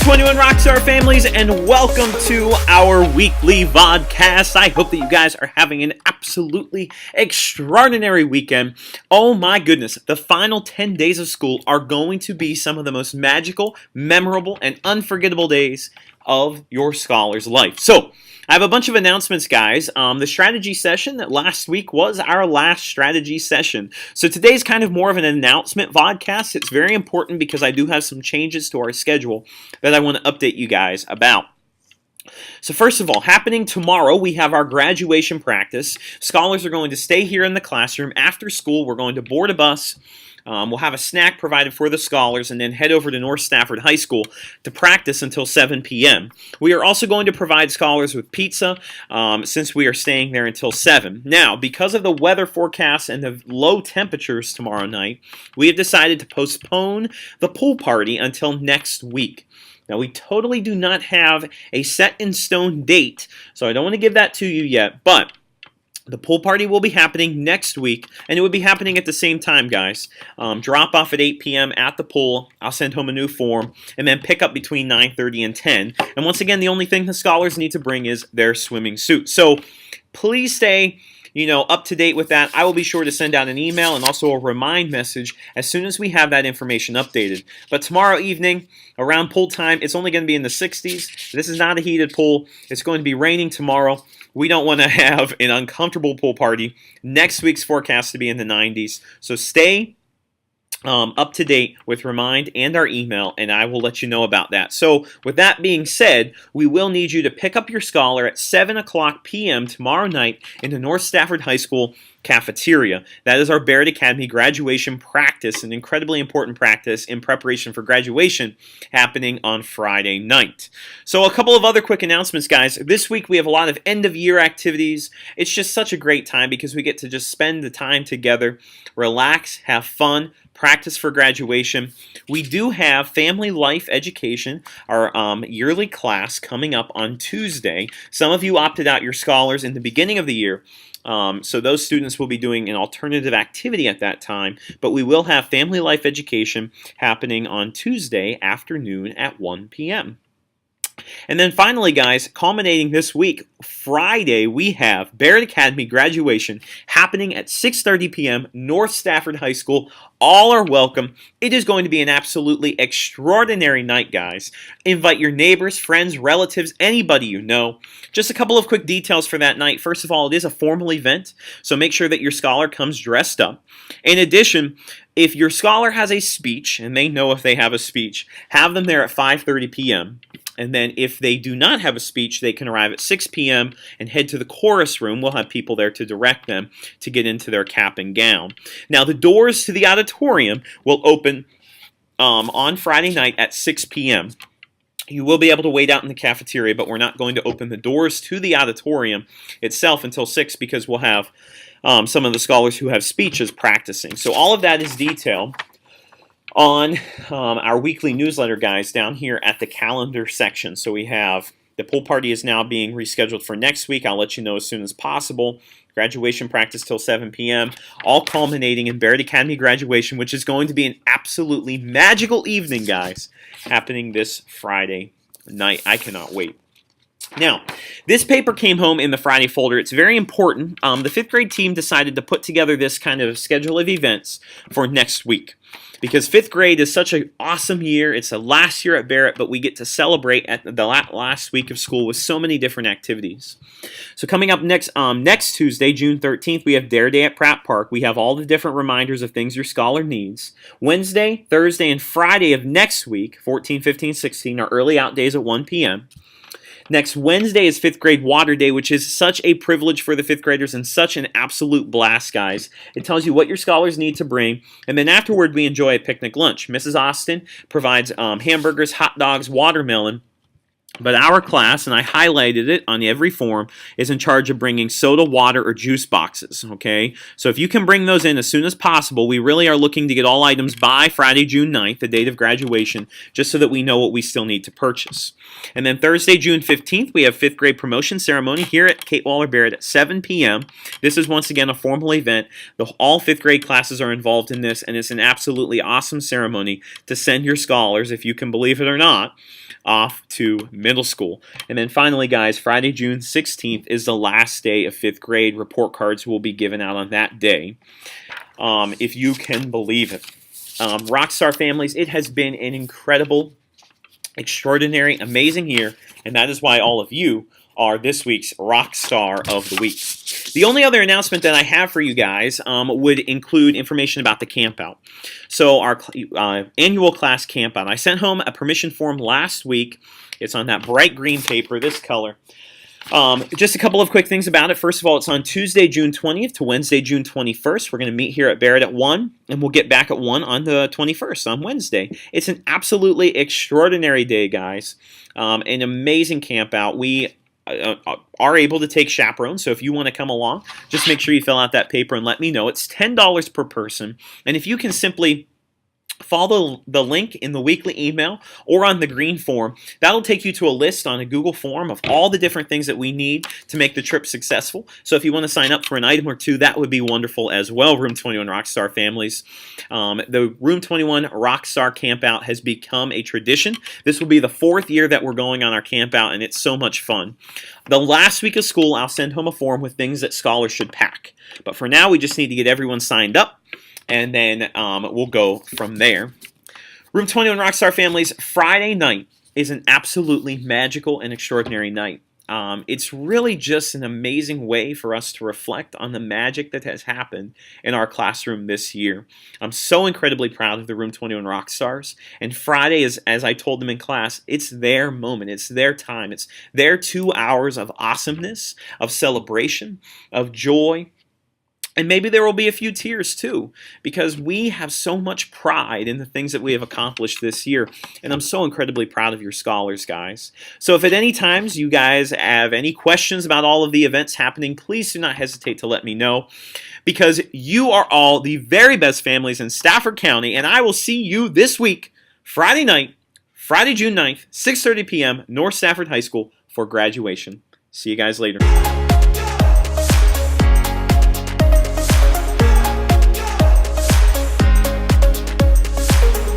21 Rockstar families, and welcome to our weekly VODCAST. I hope that you guys are having an absolutely extraordinary weekend. Oh my goodness, the final 10 days of school are going to be some of the most magical, memorable, and unforgettable days of your scholar's life. So, I have a bunch of announcements, guys. The strategy session that last week was our last strategy session. So today's kind of more of an announcement vodcast. It's very important because I do have some changes to our schedule that I want to update you guys about. So first of all, happening tomorrow, we have our graduation practice. Scholars are going to stay here in the classroom. After school, we're going to board a bus. We'll have a snack provided for the scholars and then head over to North Stafford High School to practice until 7 p.m. We are also going to provide scholars with pizza since we are staying there until 7. Now, because of the weather forecast and the low temperatures tomorrow night, we have decided to postpone the pool party until next week. Now, we totally do not have a set-in-stone date, so I don't want to give that to you yet, but the pool party will be happening next week, and it will be happening at the same time, guys. Drop off at 8 p.m. at the pool. I'll send home a new form, and then pick up between 9:30 and 10. And once again, the only thing the scholars need to bring is their swimming suit. So please stay up to date with that. I will be sure to send out an email and also a remind message as soon as we have that information updated. But tomorrow evening, around pool time, it's only going to be in the 60s. This is not a heated pool. It's going to be raining tomorrow. We don't want to have an uncomfortable pool party. Next week's forecast to be in the 90s. So stay up to date with Remind and our email, and I will let you know about that. So with that being said, we will need you to pick up your scholar at 7 o'clock p.m. tomorrow night in the North Stafford High School cafeteria. That is our Barrett Academy graduation practice, an incredibly important practice in preparation for graduation happening on Friday night. So a couple of other quick announcements, guys. This week we have a lot of end-of-year activities. It's just such a great time because we get to just spend the time together, relax, have fun, practice for graduation. We do have Family Life Education, our yearly class, coming up on Tuesday. Some of you opted out your scholars in the beginning of the year, so those students will be doing an alternative activity at that time, but we will have Family Life Education happening on Tuesday afternoon at 1 p.m. And then finally, guys, culminating this week, Friday, we have Barrett Academy graduation happening at 6:30 p.m. North Stafford High School. All are welcome. It is going to be an absolutely extraordinary night, guys. Invite your neighbors, friends, relatives, anybody you know. Just a couple of quick details for that night. First of all, it is a formal event, so make sure that your scholar comes dressed up. In addition, if your scholar has a speech, and they know if they have a speech, have them there at 5:30 p.m., and then if they do not have a speech, they can arrive at 6 p.m. and head to the chorus room. We'll have people there to direct them to get into their cap and gown. Now, the doors to the auditorium will open on Friday night at 6 p.m. You will be able to wait out in the cafeteria, but we're not going to open the doors to the auditorium itself until 6 because we'll have some of the scholars who have speeches practicing. So all of that is detailed on our weekly newsletter, guys, down here at the calendar section. So we have the pool party is now being rescheduled for next week. I'll let you know as soon as possible. Graduation practice till 7 p.m. All culminating in Barrett Academy graduation, which is going to be an absolutely magical evening, guys, happening this Friday night. I cannot wait. Now, this paper came home in the Friday folder. It's very important. The 5th grade team decided to put together this kind of schedule of events for next week because 5th grade is such an awesome year. It's the last year at Barrett, but we get to celebrate at the last week of school with so many different activities. So coming up next Tuesday, June 13th, we have Dare Day at Pratt Park. We have all the different reminders of things your scholar needs. Wednesday, Thursday, and Friday of next week, 14, 15, 16, are early out days at 1 p.m. Next Wednesday is 5th grade water day, which is such a privilege for the 5th graders and such an absolute blast, guys. It tells you what your scholars need to bring, and then afterward we enjoy a picnic lunch. Mrs. Austin provides hamburgers, hot dogs, watermelon, But our class, and I highlighted it on every form, is in charge of bringing soda, water, or juice boxes, okay? So if you can bring those in as soon as possible, we really are looking to get all items by Friday, June 9th, the date of graduation, just so that we know what we still need to purchase. And then Thursday, June 15th, we have 5th grade promotion ceremony here at Kate Waller Barrett at 7 p.m. This is once again a formal event. All 5th grade classes are involved in this, and it's an absolutely awesome ceremony to send your scholars, if you can believe it or not, off to middle school. And then finally, guys, Friday, June 16th is the last day of 5th grade. Report cards will be given out on that day, if you can believe it. Rockstar families, it has been an incredible, extraordinary, amazing year, and that is why all of you are this week's Rock Star of the Week. The only other announcement that I have for you guys would include information about the campout. So our annual class campout. I sent home a permission form last week. It's on that bright green paper, this color. Just a couple of quick things about it. First of all, it's on Tuesday, June 20th to Wednesday, June 21st. We're going to meet here at Barrett at 1, and we'll get back at 1 on the 21st, on Wednesday. It's an absolutely extraordinary day, guys. An amazing campout. We are able to take chaperones, so if you want to come along, just make sure you fill out that paper and let me know. It's $10 per person, and if you can simply follow the link in the weekly email or on the green form, that'll take you to a list on a Google form of all the different things that we need to make the trip successful. So if you want to sign up for an item or two, that would be wonderful as well, Room 21 Rockstar families. The Room 21 Rockstar Campout has become a tradition. This will be the 4th year that we're going on our campout, and it's so much fun. The last week of school, I'll send home a form with things that scholars should pack. But for now, we just need to get everyone signed up, and then we'll go from there. Room 21 Rockstar families, Friday night is an absolutely magical and extraordinary night. It's really just an amazing way for us to reflect on the magic that has happened in our classroom this year. I'm so incredibly proud of the Room 21 Rockstars, and Friday is, as I told them in class, it's their moment, it's their time, it's their 2 hours of awesomeness, of celebration, of joy. And maybe there will be a few tears too, because we have so much pride in the things that we have accomplished this year. And I'm so incredibly proud of your scholars, guys. So if at any times you guys have any questions about all of the events happening, please do not hesitate to let me know, because you are all the very best families in Stafford County. And I will see you this week, Friday night, Friday, June 9th, 6:30 p.m., North Stafford High School for graduation. See you guys later.